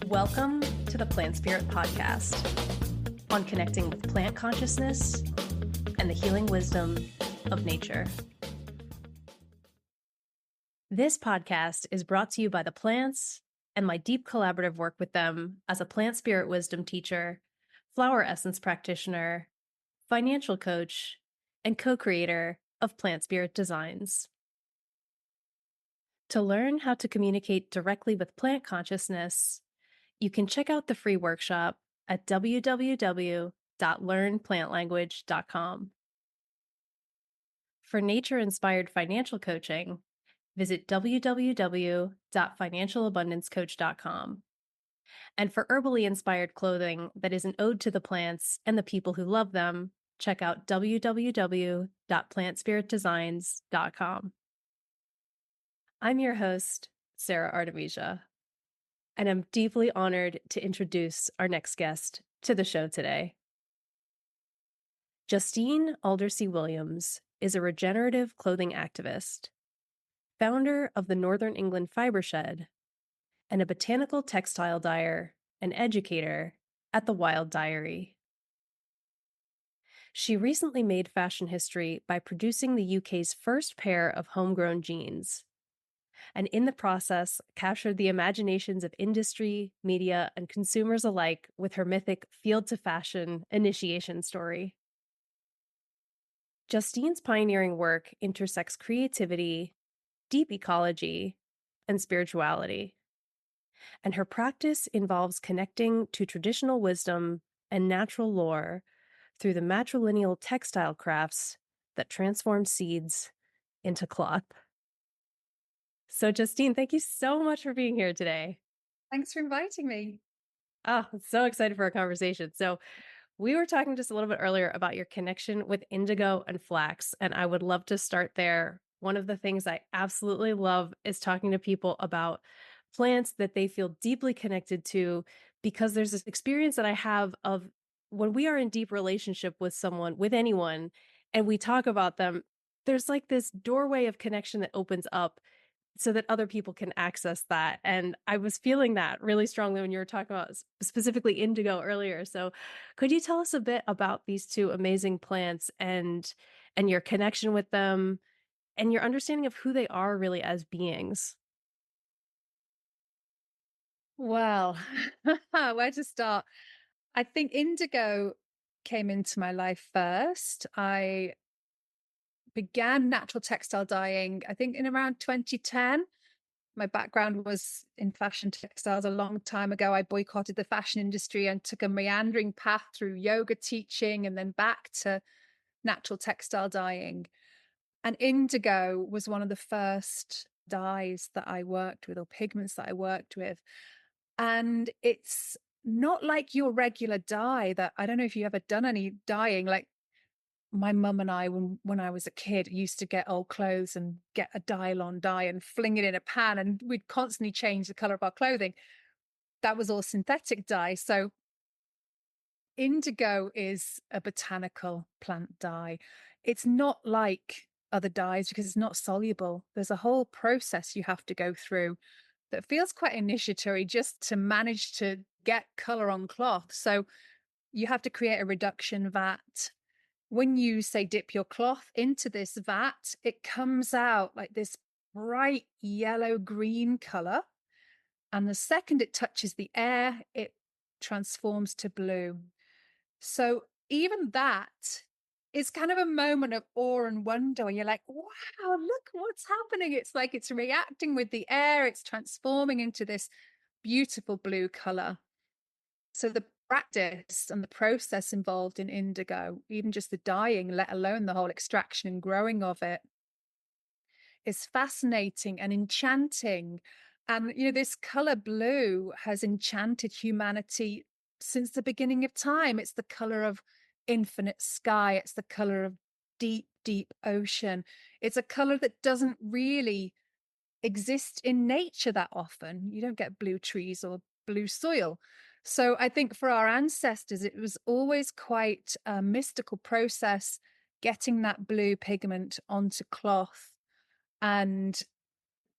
Welcome to the Plant Spirit Podcast on connecting with plant consciousness and the healing wisdom of nature. This podcast is brought to you by the plants and my deep collaborative work with them as a plant spirit wisdom teacher, flower essence practitioner, financial coach, and co-creator of Plant Spirit Designs. To learn how to communicate directly with plant consciousness, you can check out the free workshop at www.learnplantlanguage.com. For nature-inspired financial coaching, visit www.financialabundancecoach.com. And for herbally inspired clothing that is an ode to the plants and the people who love them, check out www.plantspiritdesigns.com. I'm your host, Sara Artemisia, and I'm deeply honored to introduce our next guest to the show today. Justine Aldersey-Williams is a regenerative clothing activist, founder of the Northern England Fibreshed, and a botanical textile dyer and educator at the Wild Dyery. She recently made fashion history by producing the UK's first pair of homegrown jeans, and in the process captured the imaginations of industry, media, and consumers alike with her mythic field-to-fashion initiation story. Justine's pioneering work intersects creativity, deep ecology, and spirituality, and her practice involves connecting to traditional wisdom and natural lore through the matrilineal textile crafts that transform seeds into cloth. So, Justine, thank you so much for being here today. Thanks for inviting me. I'm so excited for our conversation. So, we were talking just a little bit earlier about your connection with indigo and flax, and I would love to start there. One of the things I absolutely love is talking to people about plants that they feel deeply connected to, because there's this experience that I have of when we are in deep relationship with someone, with anyone, and we talk about them, there's like this doorway of connection that opens up so that other people can access that. And I was feeling that really strongly when you were talking about specifically indigo earlier. So could you tell us a bit about these two amazing plants and your connection with them and your understanding of who they are really as beings? Well, where to start? I think indigo came into my life first. I began natural textile dyeing, I think in around 2010. My background was in fashion textiles a long time ago. I boycotted the fashion industry and took a meandering path through yoga teaching and then back to natural textile dyeing. And indigo was one of the first dyes that I worked with, or pigments that I worked with. And it's not like your regular dye that, I don't know if you've ever done any dyeing, like my mum and I, when I was a kid, used to get old clothes and get a Dylon dye and fling it in a pan, and we'd constantly change the color of our clothing. That was all synthetic dye. So indigo is a botanical plant dye. It's not like other dyes because it's not soluble. There's a whole process you have to go through that feels quite initiatory just to manage to get color on cloth. So you have to create a reduction vat. When you say dip your cloth into this vat, it comes out like this bright yellow green color. And the second it touches the air, it transforms to blue. So even that is kind of a moment of awe and wonder when you're like, wow, look what's happening. It's like it's reacting with the air. It's transforming into this beautiful blue color. So the practice and the process involved in indigo, even just the dyeing, let alone the whole extraction and growing of it, is fascinating and enchanting. And, this color blue has enchanted humanity since the beginning of time. It's the color of infinite sky. It's the color of deep, deep ocean. It's a color that doesn't really exist in nature that often. You don't get blue trees or blue soil. So I think for our ancestors, it was always quite a mystical process getting that blue pigment onto cloth. And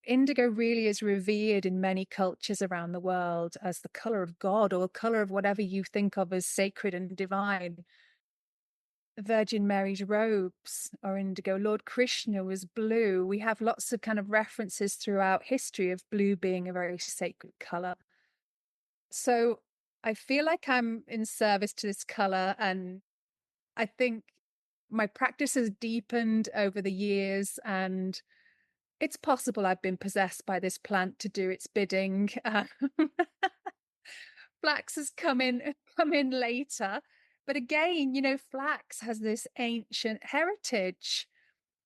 indigo really is revered in many cultures around the world as the color of God or color of whatever you think of as sacred and divine. Virgin Mary's robes are indigo. Lord Krishna was blue. We have lots of kind of references throughout history of blue being a very sacred color. So I feel like I'm in service to this color, and I think my practice has deepened over the years, and it's possible I've been possessed by this plant to do its bidding. Flax has come in later, but again, flax has this ancient heritage.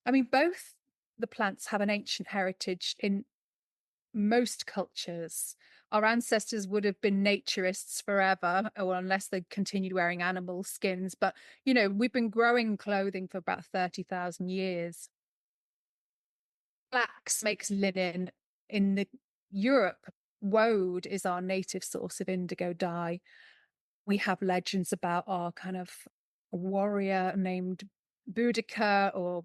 I mean, both the plants have an ancient heritage in most cultures. Our ancestors would have been naturists forever, or unless they continued wearing animal skins. But, we've been growing clothing for about 30,000 years. Flax makes linen in the Europe. Woad is our native source of indigo dye. We have legends about our kind of warrior named Boudica or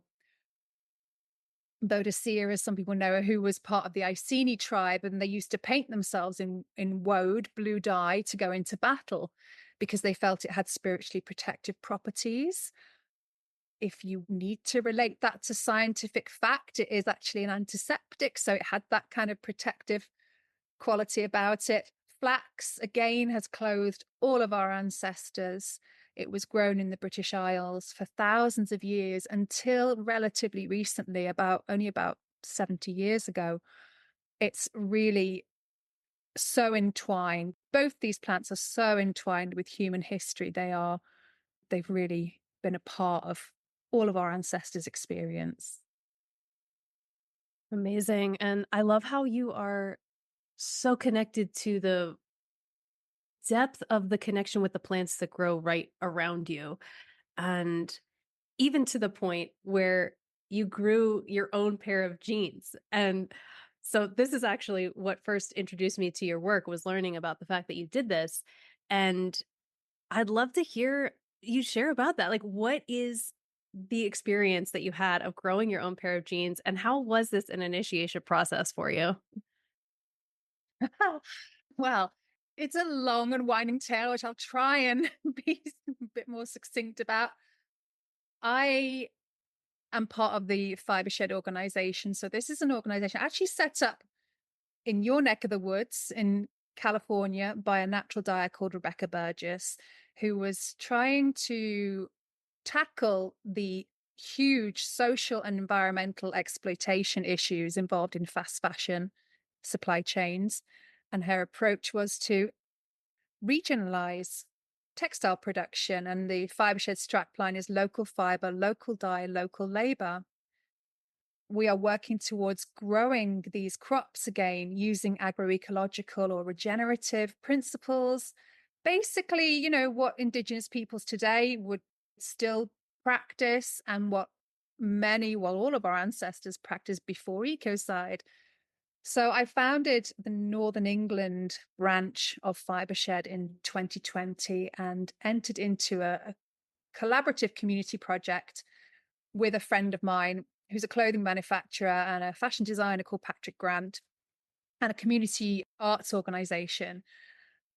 Boadicea, as some people know, who was part of the Iceni tribe, and they used to paint themselves in woad, blue dye, to go into battle because they felt it had spiritually protective properties. If you need to relate that to scientific fact, it is actually an antiseptic, so it had that kind of protective quality about it. Flax, again, has clothed all of our ancestors. It was grown in the British Isles for thousands of years until relatively recently, only about 70 years ago. It's really so entwined. Both these plants are so entwined with human history. They've really been a part of all of our ancestors' experience. Amazing. And I love how you are so connected to the depth of the connection with the plants that grow right around you. And even to the point where you grew your own pair of jeans. And so this is actually what first introduced me to your work, was learning about the fact that you did this. And I'd love to hear you share about that. Like, what is the experience that you had of growing your own pair of jeans, and how was this an initiation process for you? Well, it's a long and winding tale, which I'll try and be a bit more succinct about. I am part of the Fibreshed organization. So this is an organization actually set up in your neck of the woods in California by a natural dyer called Rebecca Burgess, who was trying to tackle the huge social and environmental exploitation issues involved in fast fashion supply chains. And her approach was to regionalize textile production. And the Fibreshed strapline is local fiber, local dye, local labor. We are working towards growing these crops again using agroecological or regenerative principles. Basically, what Indigenous peoples today would still practice, and what all of our ancestors practiced before ecocide. So I founded the Northern England branch of Fibreshed in 2020 and entered into a collaborative community project with a friend of mine who's a clothing manufacturer and a fashion designer called Patrick Grant, and a community arts organization.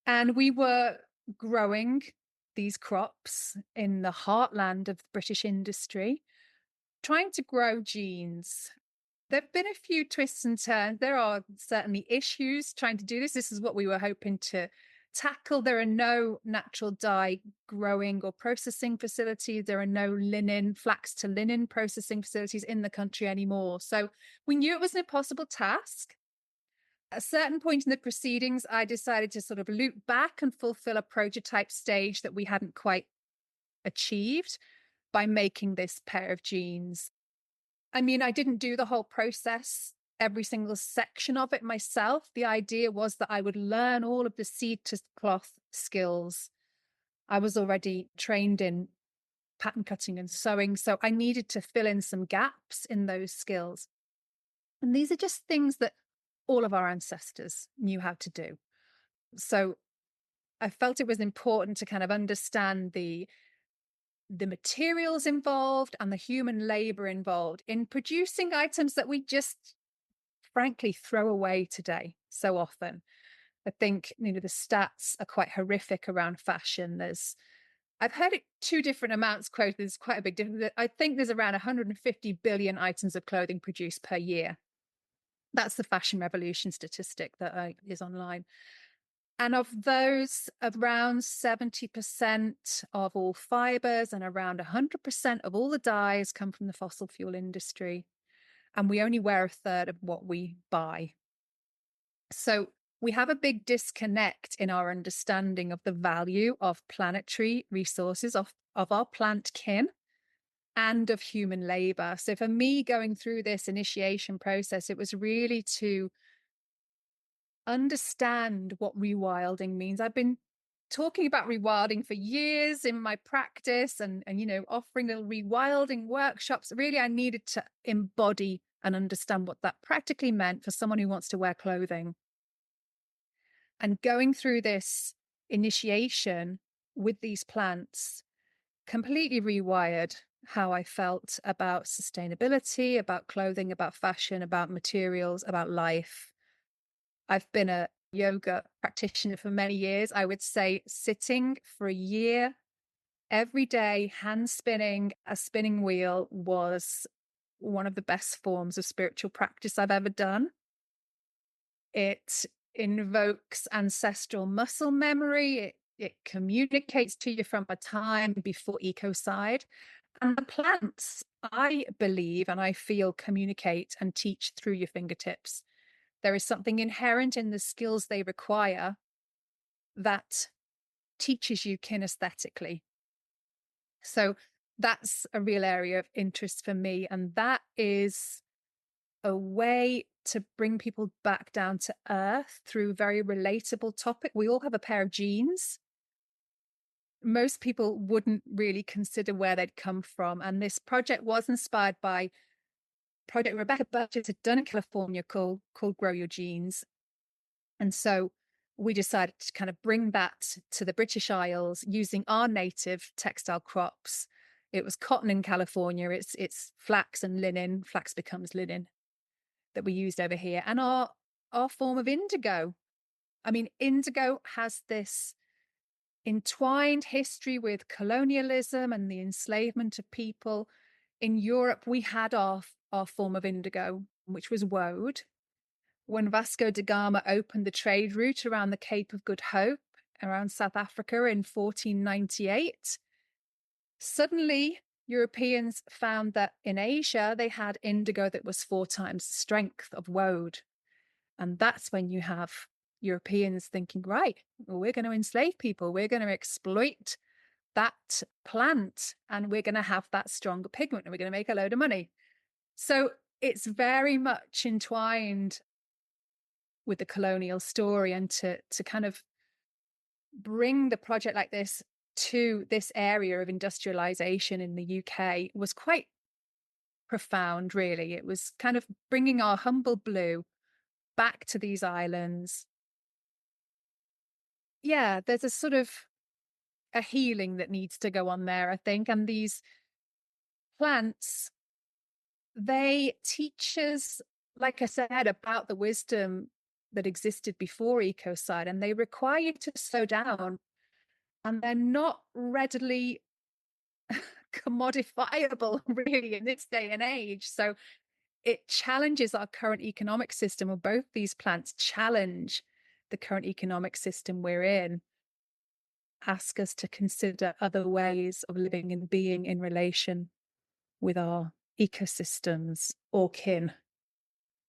And we were growing these crops in the heartland of British industry, trying to grow jeans. There have been a few twists and turns. There are certainly issues trying to do this. This is what we were hoping to tackle. There are no natural dye growing or processing facilities. There are no flax to linen processing facilities in the country anymore. So we knew it was an impossible task. At a certain point in the proceedings, I decided to sort of loop back and fulfill a prototype stage that we hadn't quite achieved by making this pair of jeans. I mean, I didn't do the whole process, every single section of it myself. The idea was that I would learn all of the seed to cloth skills. I was already trained in pattern cutting and sewing, so I needed to fill in some gaps in those skills. And these are just things that all of our ancestors knew how to do. So I felt it was important to kind of understand the materials involved and the human labor involved in producing items that we just frankly throw away today so often. I think, the stats are quite horrific around fashion. I've heard it two different amounts quoted. There's quite a big difference. I think there's around 150 billion items of clothing produced per year. That's the fashion revolution statistic that is online. And of those, around 70% of all fibers and around 100% of all the dyes come from the fossil fuel industry. And we only wear a third of what we buy. So we have a big disconnect in our understanding of the value of planetary resources, of our plant kin, and of human labor. So for me, going through this initiation process, it was really to understand what rewilding means. I've been talking about rewilding for years in my practice and offering little rewilding workshops. Really, I needed to embody and understand what that practically meant for someone who wants to wear clothing. And going through this initiation with these plants completely rewired how I felt about sustainability, about clothing, about fashion, about materials, about life. I've been a yoga practitioner for many years. I would say sitting for a year every day, hand spinning a spinning wheel was one of the best forms of spiritual practice I've ever done. It invokes ancestral muscle memory. It communicates to you from a time before ecocide. And the plants, I believe, and I feel, communicate and teach through your fingertips. There is something inherent in the skills they require that teaches you kinesthetically. So that's a real area of interest for me. And that is a way to bring people back down to earth through a very relatable topic. We all have a pair of jeans. Most people wouldn't really consider where they'd come from. And this project was inspired by a project Rebecca Burgess had done in California called Grow Your Jeans. And so we decided to kind of bring that to the British Isles using our native textile crops. It was cotton in California. It's flax and linen. Flax becomes linen that we used over here. And our form of indigo. I mean, indigo has this entwined history with colonialism and the enslavement of people. In Europe, we had our form of indigo, which was woad. When Vasco da Gama opened the trade route around the Cape of Good Hope, around South Africa in 1498, suddenly Europeans found that in Asia, they had indigo that was 4 times the strength of woad. And that's when you have Europeans thinking, right, well, we're going to enslave people. We're going to exploit that plant and we're going to have that stronger pigment and we're going to make a load of money. So it's very much entwined with the colonial story, and to kind of bring the project like this to this area of industrialization in the UK was quite profound, really. It was kind of bringing our humble blue back to these islands. Yeah, there's a sort of a healing that needs to go on there, I think. And these plants, they teach us, like I said, about the wisdom that existed before ecocide, and they require you to slow down. And they're not readily commodifiable, really, in this day and age. So it challenges our current economic system, or both these plants challenge the current economic system we're in. Ask us to consider other ways of living and being in relation with our ecosystems or kin.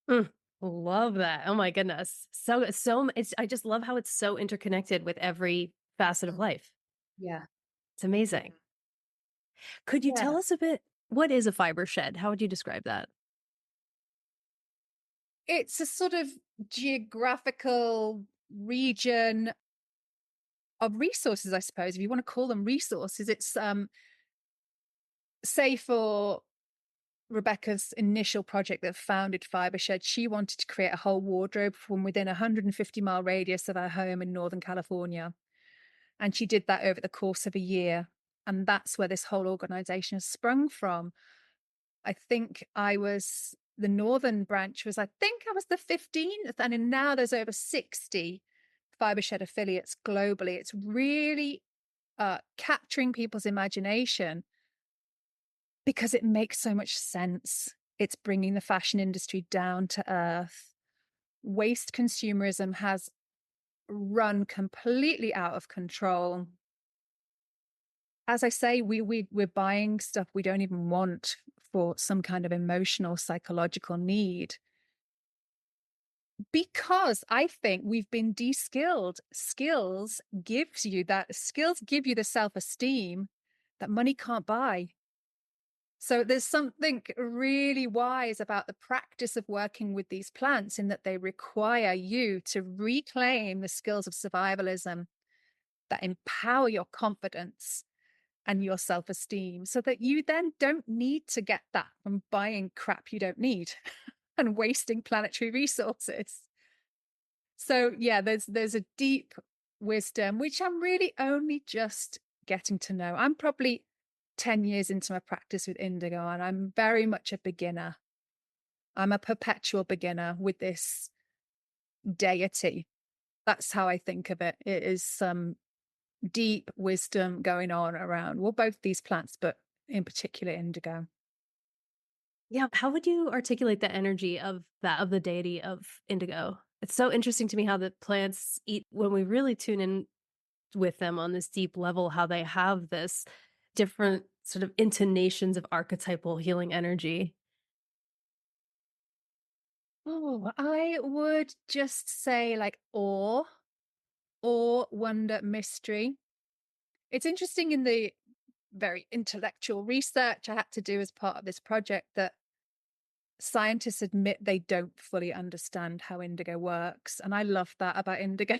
Mm, love that. Oh my goodness. It's, I just love how it's so interconnected with every facet of life. Yeah. It's amazing. Could you Yeah. tell us a bit, what is a fiber shed? How would you describe that? It's a sort of geographical region of resources, I suppose, if you want to call them resources. It's say for Rebecca's initial project that founded Fibershed, she wanted to create a whole wardrobe from within a 150-mile radius of her home in Northern California. And she did that over the course of a year. And that's where this whole organization has sprung from. I think I was the northern branch was, I think I was the 15th, and now there's over 60 fibreshed affiliates globally. It's really capturing people's imagination because it makes so much sense. It's bringing the fashion industry down to earth. Waste consumerism has run completely out of control. As I say, we're buying stuff we don't even want for some kind of emotional, psychological need. Because I think we've been de-skilled. Skills give you the self-esteem that money can't buy. So there's something really wise about the practice of working with these plants in that they require you to reclaim the skills of survivalism that empower your confidence and your self-esteem so that you then don't need to get that from buying crap you don't need and wasting planetary resources. So yeah, there's a deep wisdom, which I'm really only just getting to know. I'm probably 10 years into my practice with indigo, and I'm very much a beginner. I'm a perpetual beginner with this deity. That's how I think of it. It is some deep wisdom going on around, well, both these plants, but in particular indigo. Yeah, how would you articulate the energy of that of the deity of indigo? It's so interesting to me how the plants eat when we really tune in with them on this deep level, how they have this different sort of intonations of archetypal healing energy. Oh, I would just say like awe, wonder, mystery. It's interesting in the very intellectual research I had to do as part of this project that scientists admit they don't fully understand how indigo works. And I love that about indigo.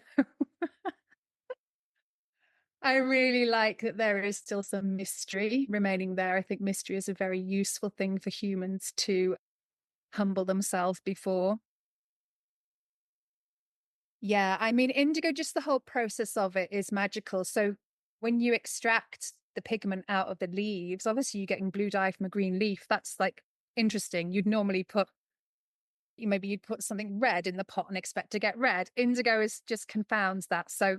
I really like that there is still some mystery remaining there. I think mystery is a very useful thing for humans to humble themselves before. Yeah, I mean, indigo, just the whole process of it is magical. So when you extract the pigment out of the leaves, obviously you're getting blue dye from a green leaf. That's like interesting. You'd normally put, maybe you'd put something red in the pot and expect to get red. Indigo is just confounds that. So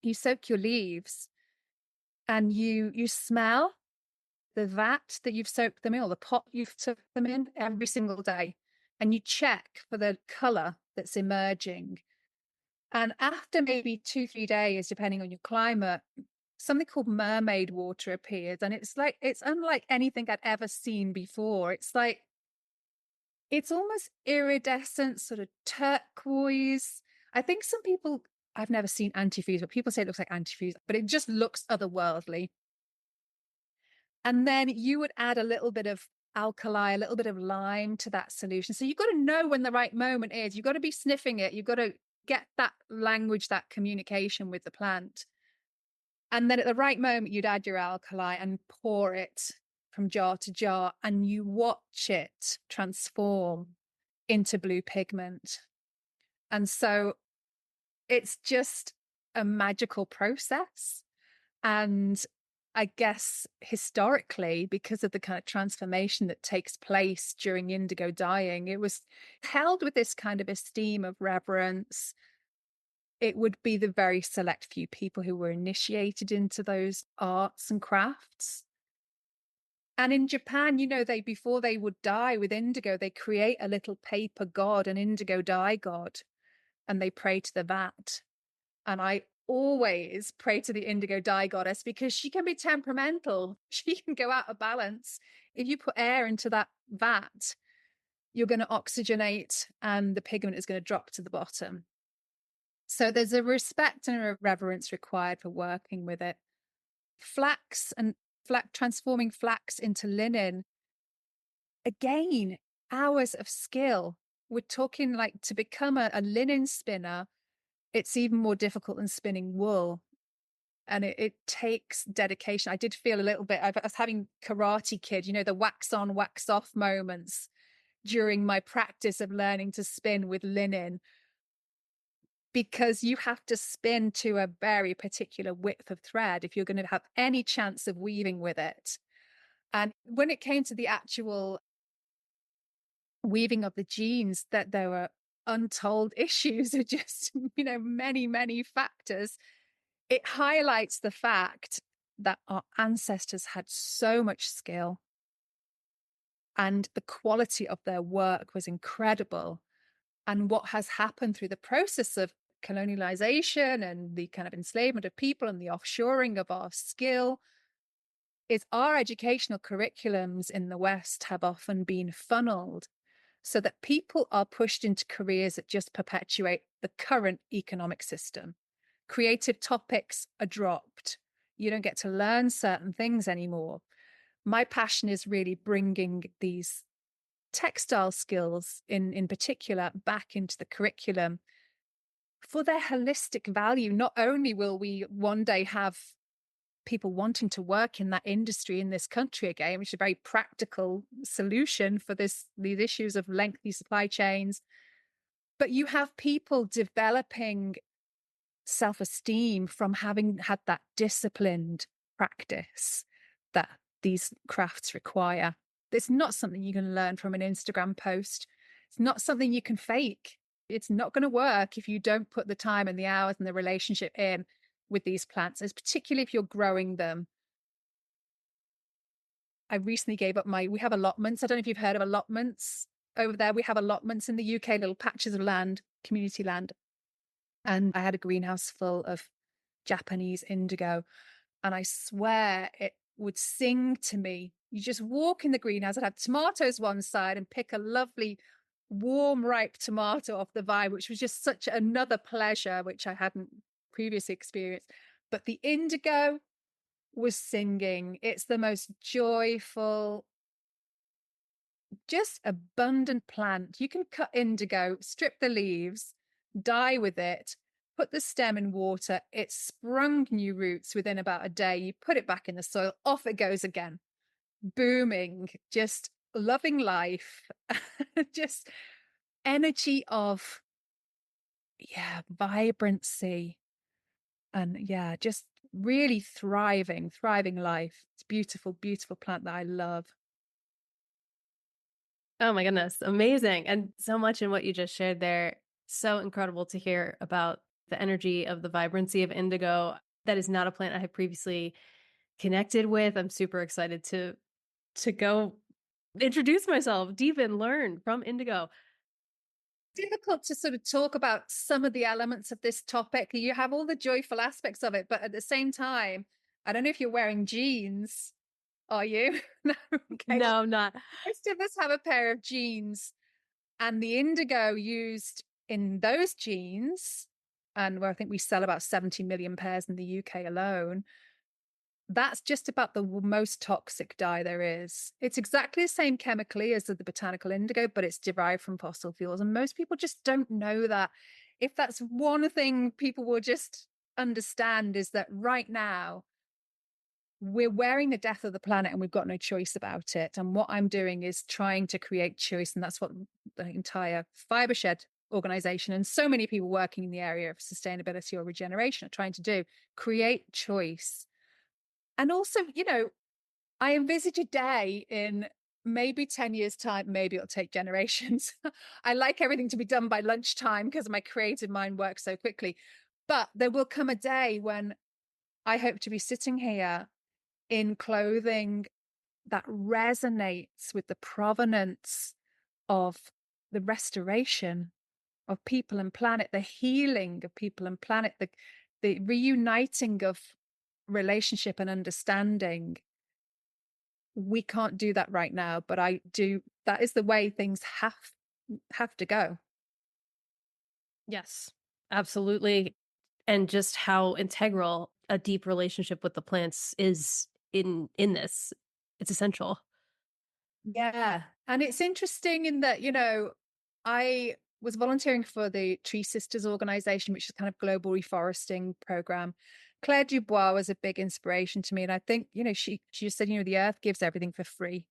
you soak your leaves and you smell the vat that you've soaked them in, or the pot you've soaked them in every single day. And you check for the color that's emerging. And after maybe 2, 3 days, depending on your climate, something called mermaid water appears. And it's unlike anything I'd ever seen before. It's almost iridescent, sort of turquoise. I think some people, I've never seen antifreeze, but people say it looks like antifreeze, but it just looks otherworldly. And then you would add a little bit of alkali, a little bit of lime to that solution. So you've got to know when the right moment is. You've got to be sniffing it. You've got to get that language, that communication with the plant. And then at the right moment, you'd add your alkali and pour it from jar to jar, and you watch it transform into blue pigment. And so it's just a magical process. And I guess historically, because of the kind of transformation that takes place during indigo dyeing, it was held with this kind of esteem of reverence. It would be the very select few people who were initiated into those arts and crafts. And in Japan, they before they would dye with indigo, they create a little paper god, an indigo dye god, and they pray to the vat. And I always pray to the indigo dye goddess because she can be temperamental. She can go out of balance. If you put air into that vat, you're going to oxygenate and the pigment is going to drop to the bottom. So there's a respect and a reverence required for working with it. Flax and transforming flax into linen, again, hours of skill. We're talking like to become a linen spinner, it's even more difficult than spinning wool. And it takes dedication. I did feel a little bit, I was having Karate Kid, the wax on, wax off moments during my practice of learning to spin with linen, because you have to spin to a very particular width of thread if you're going to have any chance of weaving with it. And when it came to the actual weaving of the genes, that there were untold issues or just, many, many factors. It highlights the fact that our ancestors had so much skill and the quality of their work was incredible. And what has happened through the process of colonialization and the kind of enslavement of people and the offshoring of our skill is our educational curriculums in the West have often been funneled so that people are pushed into careers that just perpetuate the current economic system. Creative topics are dropped. You don't get to learn certain things anymore. My passion is really bringing these textile skills in particular back into the curriculum for their holistic value. Not only will we one day have people wanting to work in that industry in this country again, which is a very practical solution for these issues of lengthy supply chains, but you have people developing self-esteem from having had that disciplined practice that these crafts require. It's not something you can learn from an Instagram post. It's not something you can fake. It's not going to work if you don't put the time and the hours and the relationship in with these plants, as particularly if you're growing them. I recently gave up we have allotments. I don't know if you've heard of allotments over there. We have allotments in the UK, little patches of land, community land. And I had a greenhouse full of Japanese indigo. And I swear it would sing to me. You just walk in the greenhouse, I'd have tomatoes one side and pick a lovely, warm, ripe tomato off the vine, which was just such another pleasure, which I hadn't previously experienced. But the indigo was singing. It's the most joyful, just abundant plant. You can cut indigo, strip the leaves, dye with it, put the stem in water. It sprung new roots within about a day. You put it back in the soil, off it goes again, booming, just loving life, just energy of, vibrancy. And just really thriving life. It's beautiful, beautiful plant that I love. Oh my goodness, amazing. And so much in what you just shared there. So incredible to hear about the energy of the vibrancy of indigo. That is not a plant I have previously connected with. I'm super excited to go introduce myself, deepen, learn from indigo. Difficult to sort of talk about some of the elements of this topic. You have all the joyful aspects of it, but at the same time, I don't know if you're wearing jeans. Are you? No, okay. No, I'm not. Most of us have a pair of jeans, and the indigo used in those jeans, and where I think we sell about 70 million pairs in the UK alone, that's just about the most toxic dye there is. It's exactly the same chemically as the botanical indigo, but it's derived from fossil fuels. And most people just don't know that. If that's one thing people will just understand, is that right now we're wearing the death of the planet and we've got no choice about it. And what I'm doing is trying to create choice. And that's what the entire fibreshed organization and so many people working in the area of sustainability or regeneration are trying to do: create choice. And also, I envisage a day in maybe 10 years' time, maybe it'll take generations. I like everything to be done by lunchtime because my creative mind works so quickly. But there will come a day when I hope to be sitting here in clothing that resonates with the provenance of the restoration of people and planet, the healing of people and planet, the reuniting of relationship and understanding. We can't do that right now, but I do. That is the way things have to go. Yes, absolutely. And just how integral a deep relationship with the plants is in this. It's essential. Yeah. And it's interesting in that, I was volunteering for the Tree Sisters organization, which is kind of global reforesting program. Claire Dubois was a big inspiration to me. And I think, she just said, the earth gives everything for free.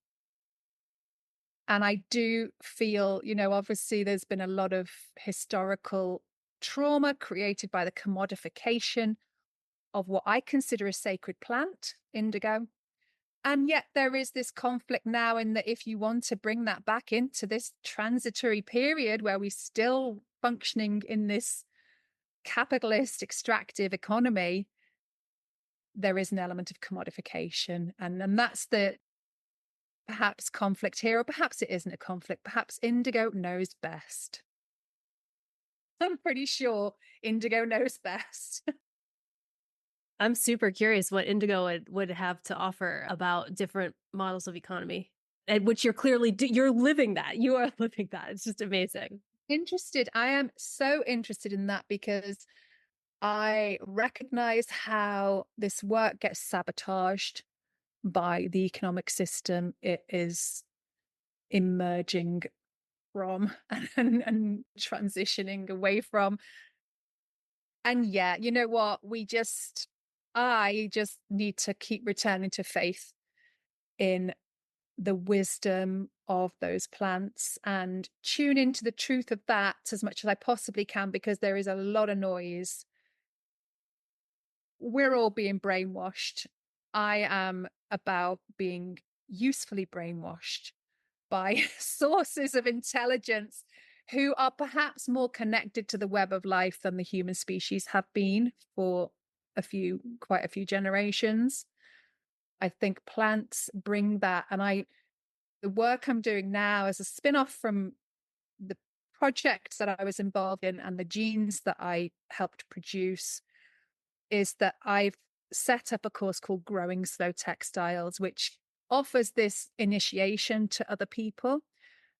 And I do feel, obviously there's been a lot of historical trauma created by the commodification of what I consider a sacred plant, indigo. And yet there is this conflict now in that if you want to bring that back into this transitory period where we're still functioning in this capitalist extractive economy, there is an element of commodification. And that's the perhaps conflict here, or perhaps it isn't a conflict. Perhaps Indigo knows best. I'm pretty sure Indigo knows best. I'm super curious what Indigo would have to offer about different models of economy, and which you're clearly you're living that. You are living that. It's just amazing. Interested. I am so interested in that because I recognize how this work gets sabotaged by the economic system it is emerging from and transitioning away from. And yeah, you know what? I just need to keep returning to faith in the wisdom of those plants and tune into the truth of that as much as I possibly can, because there is a lot of noise. We're all being brainwashed. I am about being usefully brainwashed by sources of intelligence who are perhaps more connected to the web of life than the human species have been for quite a few generations. I think plants bring that. And the work I'm doing now is a spin-off from the projects that I was involved in and the genes that I helped produce, is that I've set up a course called Growing Slow Textiles, which offers this initiation to other people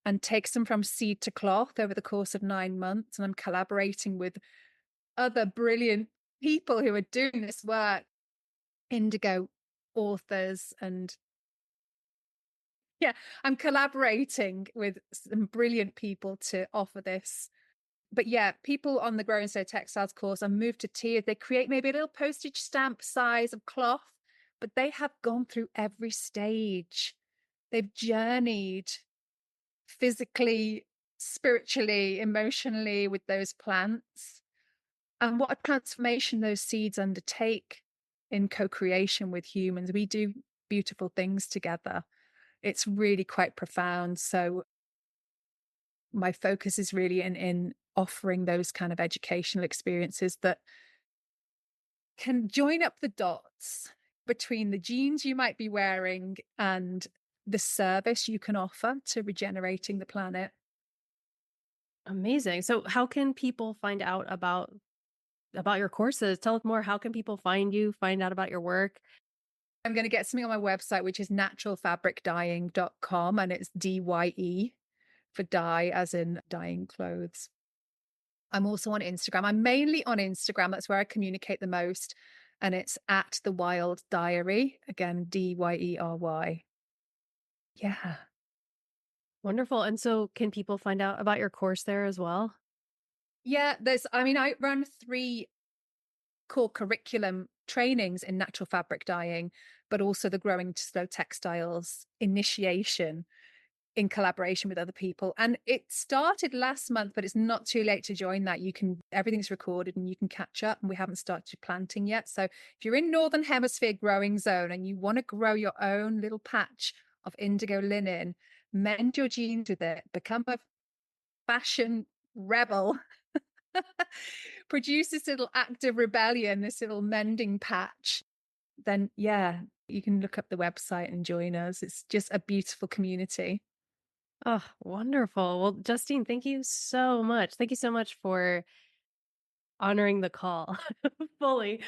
and takes them from seed to cloth over the course of 9 months. And I'm collaborating with other brilliant people who are doing this work, indigo authors. And yeah, I'm collaborating with some brilliant people to offer this. But yeah, people on the Growing Slow Textiles course are moved to tears. They create maybe a little postage stamp size of cloth, but they have gone through every stage. They've journeyed physically, spiritually, emotionally with those plants. And what a transformation those seeds undertake in co-creation with humans. We do beautiful things together. It's really quite profound. So my focus is really in offering those kind of educational experiences that can join up the dots between the jeans you might be wearing and the service you can offer to regenerating the planet. Amazing. So how can people find out about your courses? Tell us more. How can people find you, find out about your work? I'm going to get something on my website, which is naturalfabricdyeing.com, and it's DYE for dye, as in dyeing clothes. I'm also on Instagram. I'm mainly on Instagram. That's where I communicate the most. And it's at the Wild Diary. Again, DYERY. Yeah. Wonderful. And so can people find out about your course there as well? Yeah. I run 3 core curriculum trainings in natural fabric dyeing, but also the Growing Slow Textiles initiation in collaboration with other people. And it started last month, but it's not too late to join that. Everything's recorded and you can catch up, and we haven't started planting yet. So if you're in Northern Hemisphere growing zone and you want to grow your own little patch of indigo linen, mend your jeans with it, become a fashion rebel, produce this little act of rebellion, this little mending patch, then yeah, you can look up the website and join us. It's just a beautiful community. Oh, wonderful. Well, Justine, thank you so much. Thank you so much for honoring the call fully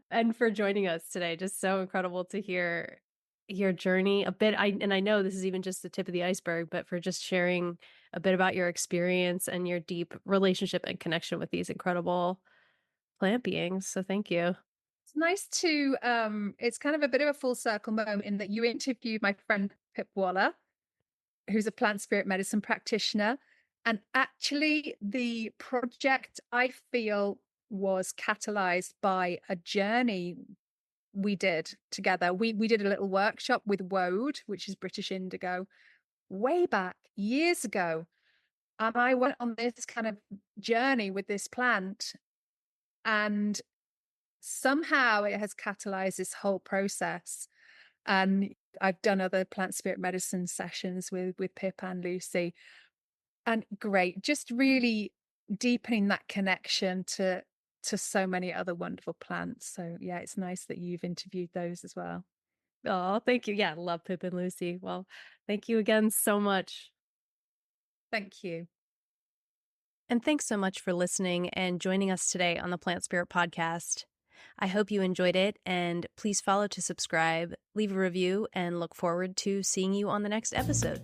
and for joining us today. Just so incredible to hear your journey a bit. I know this is even just the tip of the iceberg, but for just sharing a bit about your experience and your deep relationship and connection with these incredible plant beings. So thank you. It's nice to it's kind of a bit of a full circle moment in that you interviewed my friend Pip Waller, who's a plant spirit medicine practitioner. And actually the project, I feel, was catalyzed by a journey we did together. We did a little workshop with Woad, which is British indigo, way back years ago. And I went on this kind of journey with this plant, and somehow it has catalyzed this whole process. And I've done other plant spirit medicine sessions with Pip and Lucy, and great, just really deepening that connection to so many other wonderful plants. So yeah, it's nice that you've interviewed those as well. Oh, thank you. Yeah, I love Pip and Lucy. Well, thank you again so much. Thank you. And thanks so much for listening and joining us today on the Plant Spirit Podcast. I hope you enjoyed it, and please follow to subscribe, leave a review, and look forward to seeing you on the next episode.